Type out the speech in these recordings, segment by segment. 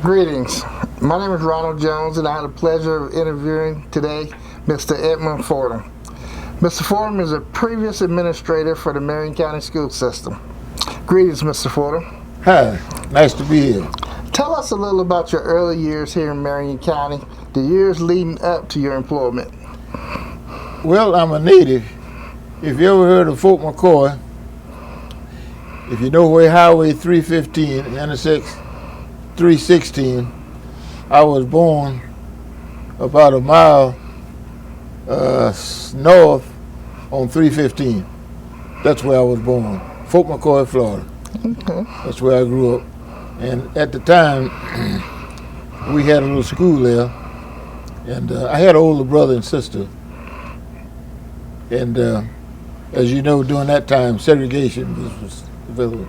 Greetings. My name is Ronald Jones, and I had the pleasure of interviewing today Mr. Edmond Fordham. Mr. Fordham is a previous administrator for the Marion County school system. Greetings, Mr. Fordham. Hi, nice to be here. Tell us a little about your early years here in Marion County, the years leading up to your employment. Well, I'm a native. If you ever heard of Fort McCoy, if you know where Highway 315 intersects 316, I was born about a mile north on 315. That's where I was born, Fort McCoy, Florida. Okay. That's where I grew up. And at the time, we had a little school there, and I had an older brother and sister. And as you know, during that time, segregation was available.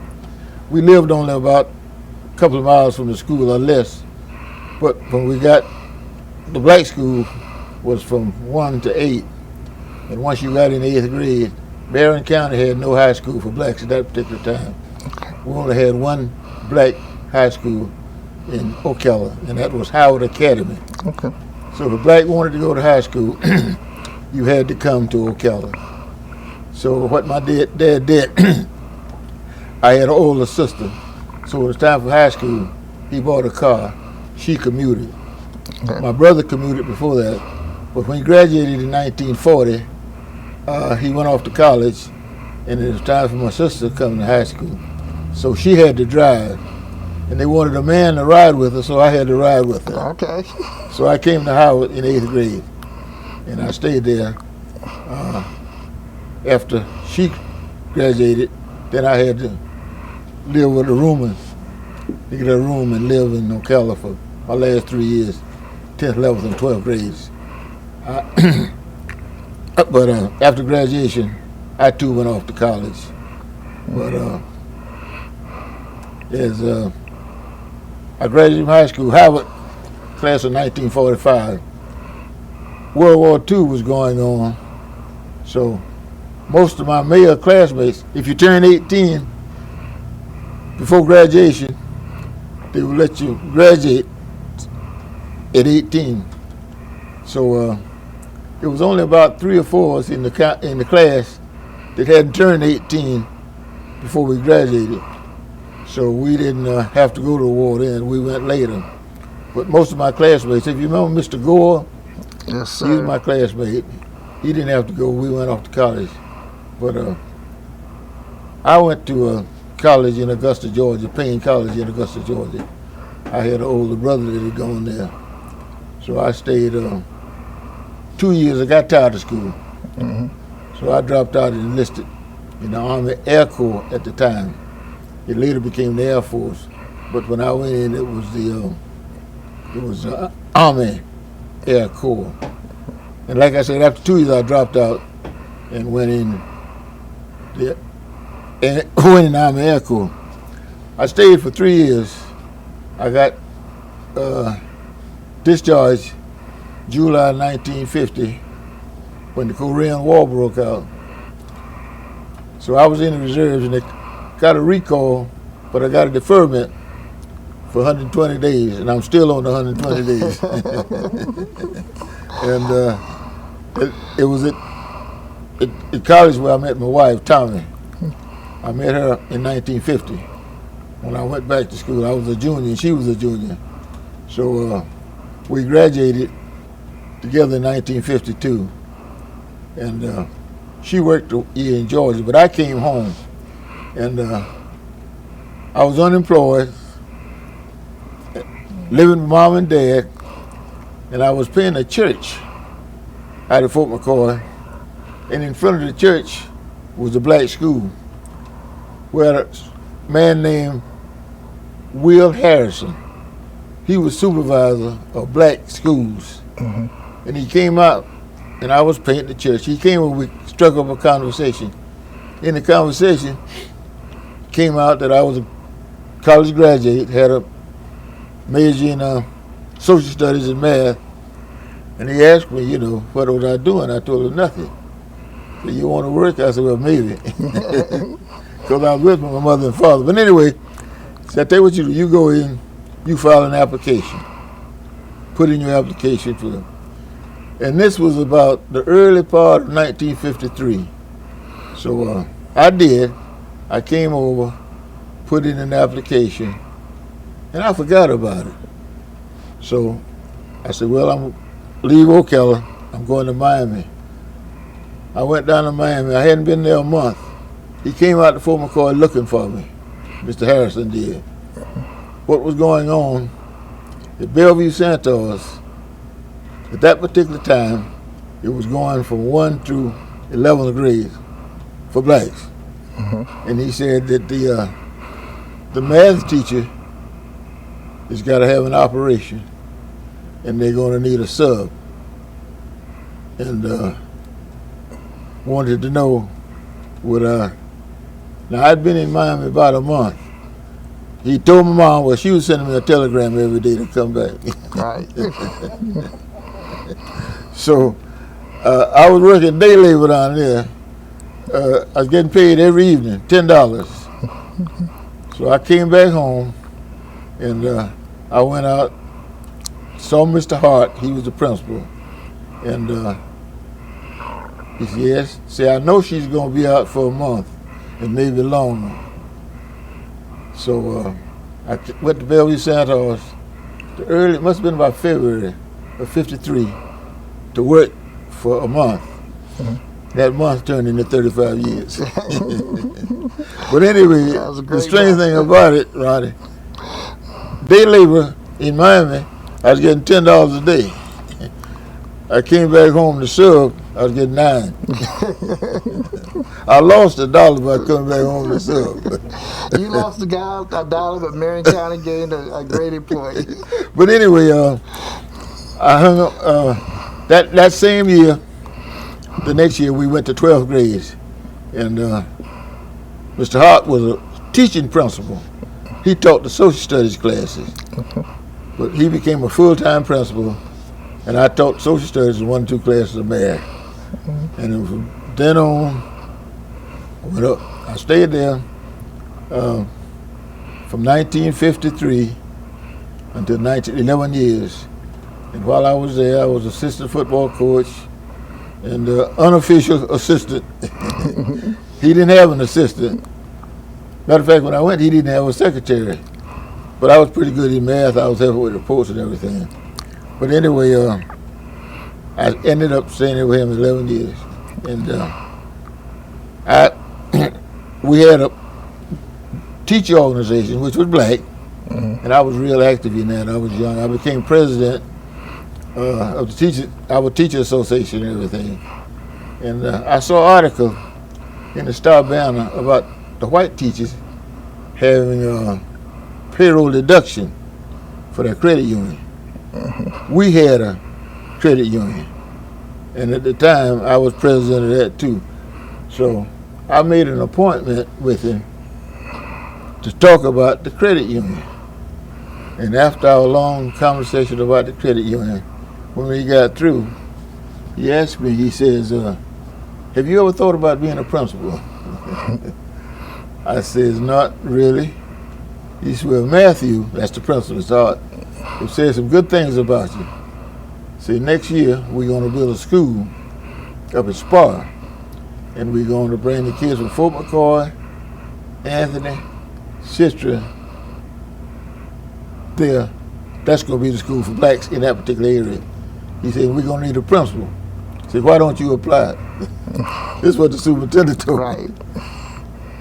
We lived only about a couple of miles from the school or less, but when we got, the black school was from 1 to 8, and once you got in 8th grade, Marion County had no high school for blacks at that particular time. We only had one black high school in Ocala, and that was Howard Academy. Okay. So if a black wanted to go to high school, you had to come to Ocala. So what my dad did, I had an older sister. So when it was time for high school, he bought a car. She commuted. Okay. My brother commuted before that. But when he graduated in 1940, he went off to college, and it was time for my sister to come to high school. So she had to drive. And they wanted a man to ride with her, so I had to ride with her. Okay. So I came to Howard in 8th grade, and I stayed there. After she graduated, then I had to live with a roommate, to get a room and live in Ocala for my last 3 years, 10th, 11th, and 12th grades. But after graduation, I too went off to college. But as I graduated from high school, Howard, class of 1945, World War II was going on, so most of my male classmates, if you turn 18 before graduation, they would let you graduate at 18. So it was only about 3 or 4 of us in the class that hadn't turned 18 before we graduated. So we didn't have to go to the war then. We went later. But most of my classmates, if you remember Mr. Gore, Yes, sir. he was my classmate. He didn't have to go. We went off to college. But I went to college in Augusta, Georgia, Payne College in Augusta, Georgia. I had an older brother that had gone there. So I stayed 2 years. I got tired of school. Mm-hmm. So I dropped out and enlisted in the Army Air Corps at the time. It later became the Air Force. But when I went in, it was the Army Air Corps. And like I said, after 2 years, I dropped out and went in the Army Air Corps. I stayed for 3 years. I got discharged July 1950 when the Korean War broke out. So I was in the reserves, and they got a recall, but I got a deferment for 120 days, and I'm still on the 120 days. And it was at college where I met my wife, Tommy. I met her in 1950. When I went back to school, I was a junior and she was a junior. So we graduated together in 1952. And she worked a year in Georgia, but I came home. And I was unemployed, living with Mom and Dad, and I was paying a church out of Fort McCoy. And in front of the church was a black school where a man named Will Harrison, he was supervisor of black schools. Mm-hmm. And he came out, and I was painting the church. He came and we struck up a conversation. In the conversation, came out that I was a college graduate, had a major in social studies and math. And he asked me, what was I doing? I told him nothing. He said, you want to work? I said, well, maybe. Because I was with my mother and father. But anyway, so I tell you what you do. You go in you file an application. Put in your application for them. And this was about the early part of 1953. So I did. I came over, put in an application, and I forgot about it. So I said, well, I'm leave Ocala. I'm going to Miami. I went down to Miami. I hadn't been there a month. He came out to Fort McCoy looking for me. Mr. Harrison did. What was going on at Bellevue Santos, at that particular time, it was going from 1 through 11th grade for blacks. And he said that the math teacher has got to have an operation, and they're going to need a sub. And wanted to know would now I'd been in Miami about a month. He told my mom, well, she was sending me a telegram every day to come back. Right. So I was working day labor down there. I was getting paid every evening, $10. So I came back home, and I went out, saw Mr. Hart. He was the principal. And he said, yes. See, I know she's going to be out for a month and maybe longer. So I went to Bellevue Santos it must have been about February of '53, to work for a month. That month turned into 35 years. But anyway, the strange thing about it, Ronnie, day labor in Miami, I was getting $10 a day. I came back home to sub, I was getting $9. I lost $1 by coming back home to sub. You lost $1, but Marion County gained a great employee. But anyway, I hung up that same year. The next year we went to 12th grade, and Mr. Hart was a teaching principal. He taught the social studies classes, but he became a full-time principal, and I taught social studies in 1 and 2 classes of math. And from then on, I went up. I stayed there from 1953 until 11 years. And while I was there, I was assistant football coach and unofficial assistant. He didn't have an assistant. Matter of fact, when I went, he didn't have a secretary. But I was pretty good in math. I was helping with reports and everything. But anyway, I ended up staying there with him 11 years. And we had a teacher organization, which was black, and I was real active in that. I was young. I became president of our teacher association and everything. And I saw an article in the Star Banner about the white teachers having a payroll deduction for their credit union. We had a credit union, and at the time I was president of that too. So I made an appointment with him to talk about the credit union. And after our long conversation about the credit union, when we got through, he asked me, he says, have you ever thought about being a principal? I says, not really. He said, well, Matthew, that's the principal's Hart, he said some good things about you. See, next year we're going to build a school up at Spar, and we're going to bring the kids from Fort McCoy, Anthony, Sistra, there. That's going to be the school for blacks in that particular area. He said, we're going to need a principal. He said, why don't you apply? This is what the superintendent told me. Right.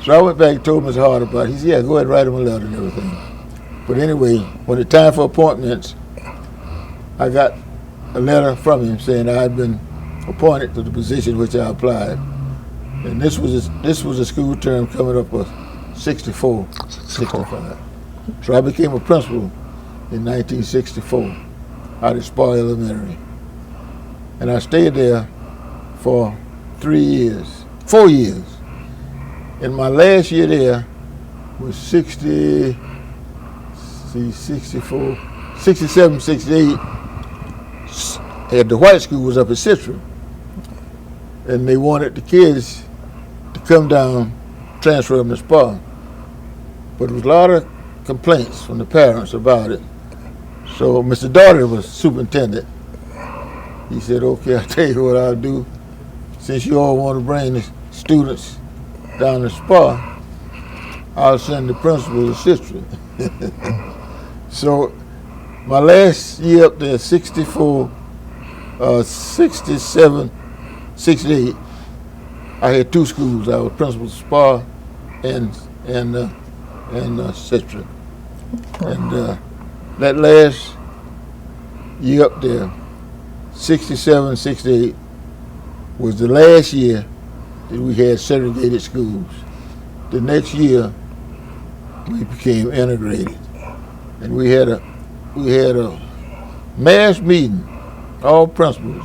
So I went back and told Mr. Hart about it. He said, yeah, go ahead and write him a letter and everything. But anyway, when the time for appointments, I got a letter from him saying I had been appointed to the position which I applied. And this was a school term coming up of 64, 65. So I became a principal in 1964 out at Spar Elementary. And I stayed there for 4 years. And my last year there was 67, 68. And the white school was up at Citron. And they wanted the kids to come down, transfer them to Spar. But there was a lot of complaints from the parents about it. So Mr. Daugherty was superintendent. He said, okay, I'll tell you what I'll do. Since you all want to bring the students down to Spa, I'll send the principal assistant. So my last year up there, 64, 67, 68, I had two schools. I was principal of Spa and Citron. And that last year up there, 67, 68, was the last year that we had segregated schools. The next year, we became integrated, and we had a mass meeting, all principals.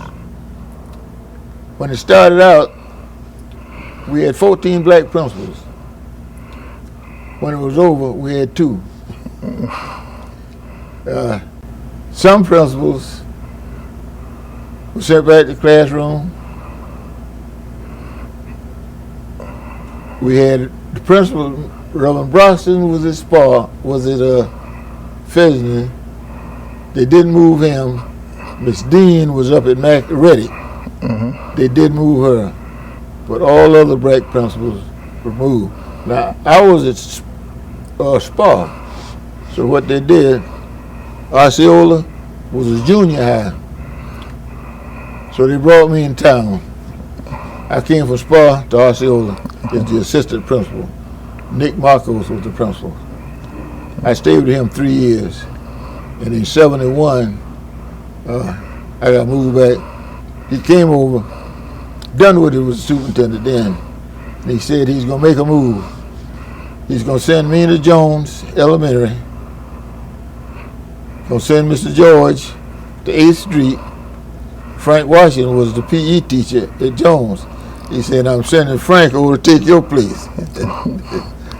When it started out, we had 14 black principals. When it was over, we had 2. Some principals were sent back to the classroom. We had the principal, Reverend Broxton, was at Spa, was at Pheasant. They didn't move him. Miss Dean was up at Reddick. They did move her, but all other black principals were moved. Now, I was at Spa, so what they did, Osceola was a junior high, so they brought me in town. I came from Spa to Osceola as the assistant principal. Nick Marcos was the principal. I stayed with him 3 years, and in '71, I got moved back. He came over. Dunwoody was the superintendent then, and he said he's going to make a move. He's going to send me to Jones Elementary. Going to send Mr. George to 8th Street. Frank Washington was the PE teacher at Jones. He said, I'm sending Frank over to take your place.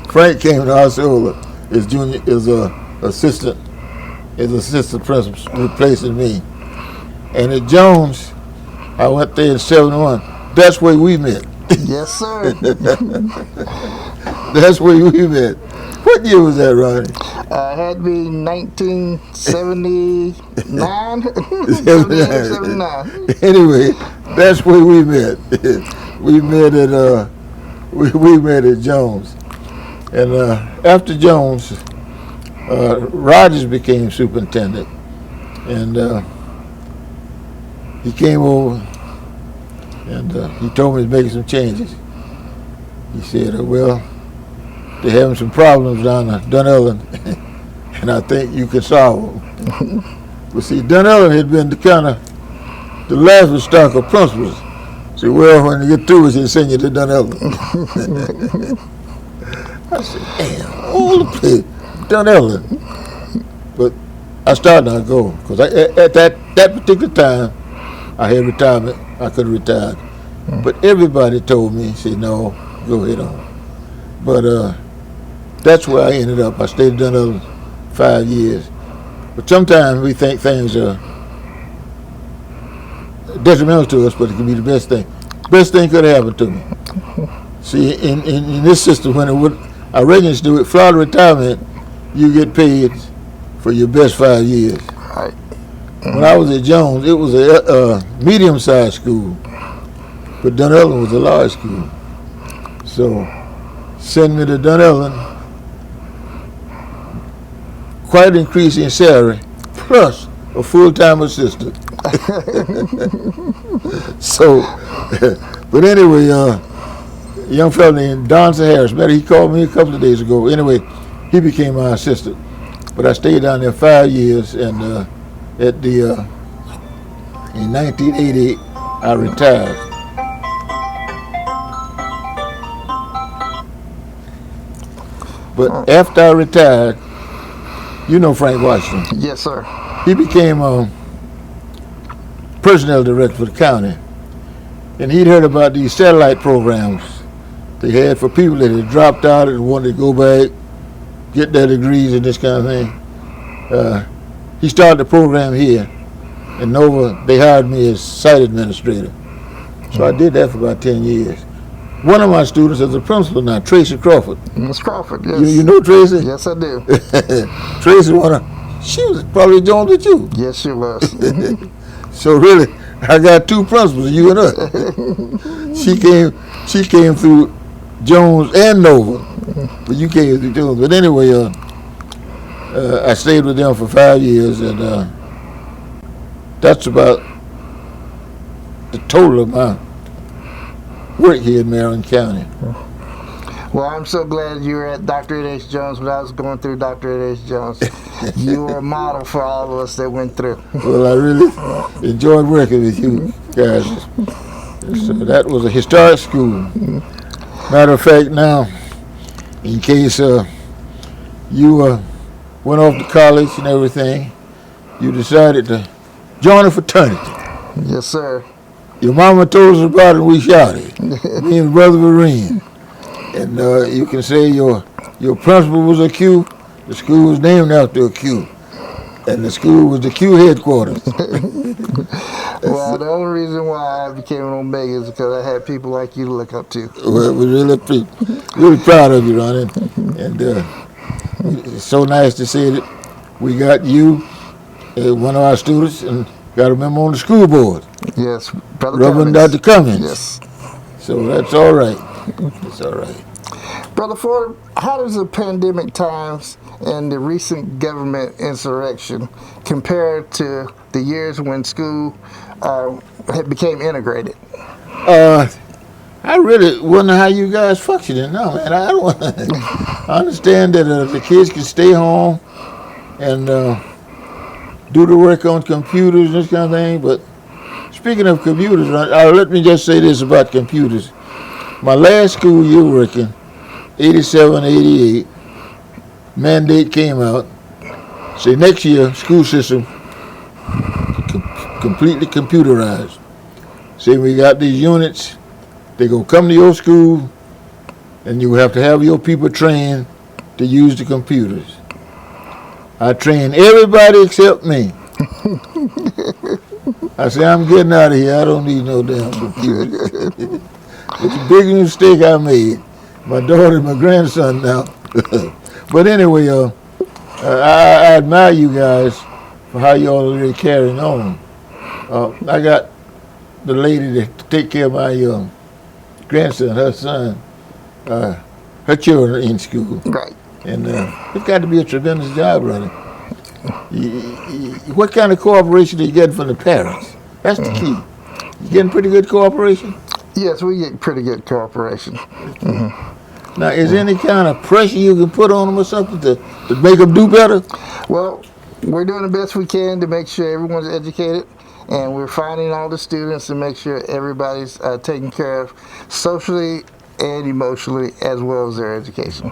Frank came to Osceola as assistant principal, replacing me. And at Jones, I went there in '71. That's where we met. Yes, sir. That's where we met. What year was that, Ronnie? Had to be 1979. 79. Anyway, that's where we met. We met at Jones, and after Jones, Rogers became superintendent, and he came over, and he told me to make some changes. He said, well, they're having some problems down at Dunellen, and I think you can solve them. But see, Dunellen had been the laughing stock of principals. See, well, when you get through, he'll send you to Dunellen. I said, damn, all the place, Dunellen. But I started not to go, because at that particular time, I had retirement. I could have retired. But everybody told me, said, no, go ahead on. But that's where I ended up. I stayed at Dunellen 5 years. But sometimes we think things are detrimental to us, but it can be the best thing. Best thing could have happened to me. See, in this system, when our regents do it, Florida retirement, you get paid for your best 5 years. Right. When I was at Jones, it was a medium-sized school, but Dunellen was a large school. So, send me to Dunellen, quite an increase in salary, plus a full-time assistant. So, but anyway, a young fellow named Donson Harris, he called me a couple of days ago. Anyway, he became my assistant. But I stayed down there 5 years, and in 1988, I retired. But after I retired, you know Frank Washington. Yes, sir. He became personnel director for the county, and he'd heard about these satellite programs they had for people that had dropped out and wanted to go back, get their degrees and this kind of thing. He started the program here, and they hired me as site administrator. So I did that for about 10 years. One of my students is a principal now, Tracy Crawford. Miss Crawford, yes. You know Tracy? Yes, I do. Tracy She was probably Jones with you. Yes, she was. So really, I got two principals, you and her. She came through Jones and Nova, but you came through Jones. But anyway, I stayed with them for 5 years, and that's about the total of my work here in Marion County. Well, I'm so glad you were at Dr. H. Jones when I was going through Dr. H. Jones. You were a model for all of us that went through. Well, I really enjoyed working with you guys. So that was a historic school. Matter of fact, now, in case you went off to college and everything, you decided to join a fraternity. Yes, sir. Your mama told us about it and we shouted. Me and Brother Vereen. And you can say your principal was a Q. The school was named after a Q. And the school was the Q headquarters. Well, the only reason why I became an Omega is because I had people like you to look up to. Well, we're really proud of you, Ron. And it's so nice to see that we got you, one of our students, and got a member on the school board. Yes, Brother Reverend Cummings. Dr. Cummings. Yes. So that's all right. It's all right. Brother Fordham, how does the pandemic times and the recent government insurrection compare to the years when school became integrated? I really wonder how you guys functioning now, man. I don't. I understand that the kids can stay home and do the work on computers and this kind of thing. But speaking of computers, let me just say this about computers. My last school year working, 87, 88, mandate came out. Say next year, school system completely computerized. Say we got these units, they gonna come to your school, and you have to have your people trained to use the computers. I trained everybody except me. I said, I'm getting out of here. I don't need no damn computer. It's a big mistake I made. My daughter and my grandson now. But anyway, I admire you guys for how y'all are really carrying on. I got the lady that take care of my grandson, her son, her children in school. Right. And it's got to be a tremendous job running. What kind of cooperation are you getting from the parents? That's the key. You getting pretty good cooperation? Yes, we get pretty good cooperation. Mm-hmm. Now, is there any kind of pressure you can put on them or something to make them do better? Well, we're doing the best we can to make sure everyone's educated, and we're finding all the students to make sure everybody's taken care of socially and emotionally as well as their education.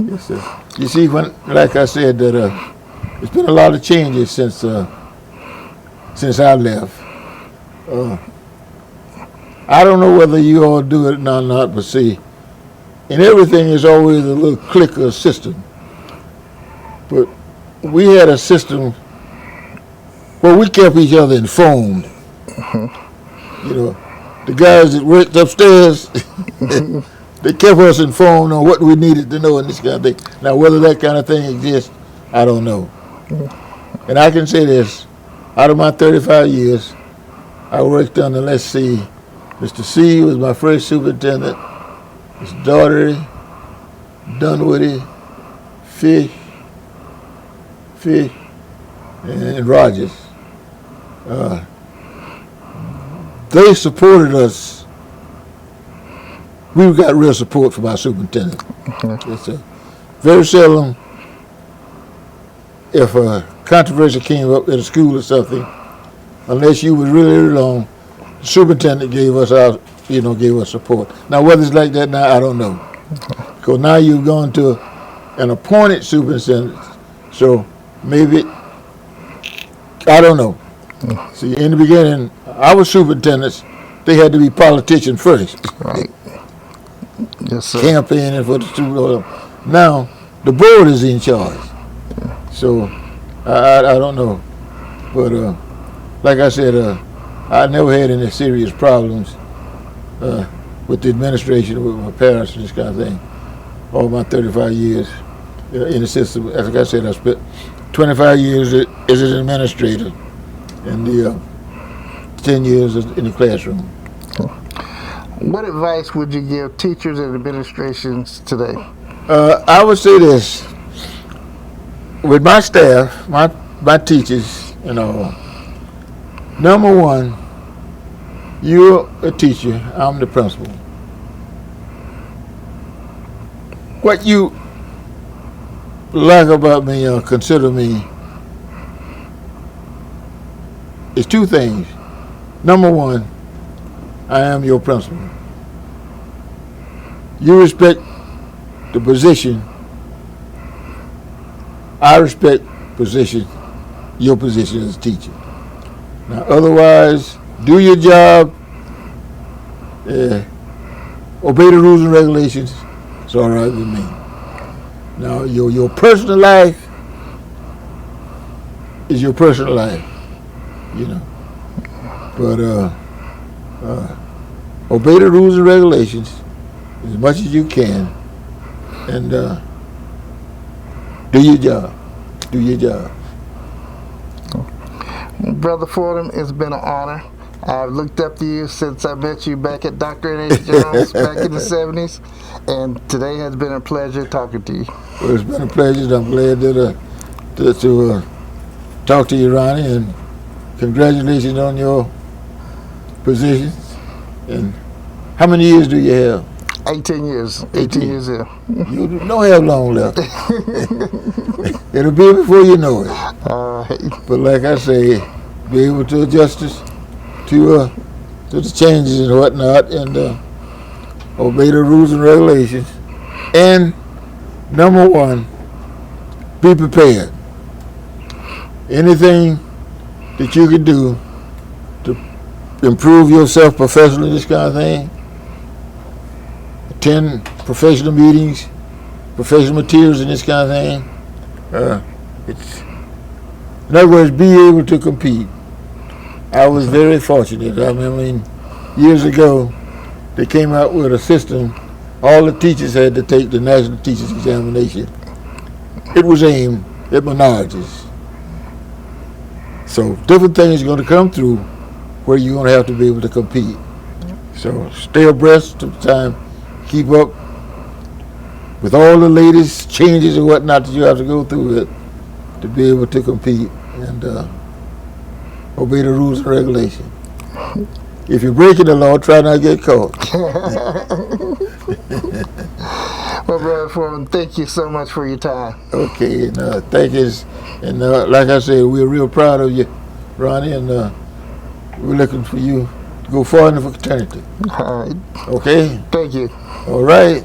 Yes, sir. You see, like I said, that there's been a lot of changes since I left. I don't know whether you all do it or not, but see, in everything there's always a little clique or system. But we had a system where we kept each other informed. You know, the guys that worked upstairs, they kept us informed on what we needed to know and this kind of thing. Now, whether that kind of thing exists, I don't know. And I can say this, out of my 35 years, I worked under, let's see, Mr. C was my first superintendent, Mr. Daugherty, Dunwoody, Fish, and Rogers. They supported us. We got real support from our superintendent. Very seldom, if a controversy came up at a school or something, unless you was really, really long, the superintendent gave us support. Now, whether it's like that now, I don't know. Because now you've gone to an appointed superintendent, so maybe, I don't know. See, in the beginning, our superintendents, they had to be politicians first. Right. Yes, sir. Campaigning for the student. Now, the board is in charge. So, I don't know. But, like I said, I never had any serious problems with the administration, with my parents and this kind of thing. All my 35 years in the system, like I said, I spent 25 years as an administrator, and the 10 years in the classroom. What advice would you give teachers and administrations today? I would say this: with my staff, my teachers, number one, you're a teacher, I'm the principal. What you like about me or consider me is two things. Number one, I am your principal. You respect the position. I respect your position as a teacher. Now, otherwise, do your job, obey the rules and regulations. It's all right with me. Now, your personal life is your personal life, But obey the rules and regulations as much as you can, and do your job. Do your job. Brother Fordham, it's been an honor. I've looked up to you since I met you back at Dr. N.H. Jones back in the 70s, and today has been a pleasure talking to you. Well, it's been a pleasure. I'm glad to talk to you, Ronnie, and congratulations on your position. And how many years do you have? 18 years. 18 years here. You don't have long left. It'll be before you know it. But like I say, be able to adjust to the changes and whatnot, and obey the rules and regulations. And number one, be prepared. Anything that you can do to improve yourself professionally, this kind of thing, attend professional meetings, professional materials and this kind of thing. In other words, be able to compete. I was very fortunate. I mean, years ago, they came out with a system. All the teachers had to take the National Teachers Examination. It was aimed at minorities. So different things are going to come through where you're going to have to be able to compete. So stay abreast of the time. Keep up with all the latest changes and whatnot that you have to go through it to be able to compete, and obey the rules and regulations. If you're breaking the law, try not to get caught. Well, Brother Fordham, thank you so much for your time. Okay, and thank you. And like I said, we're real proud of you, Ronnie, and we're looking for you to go far in the fraternity. All right. Okay? Thank you. All right.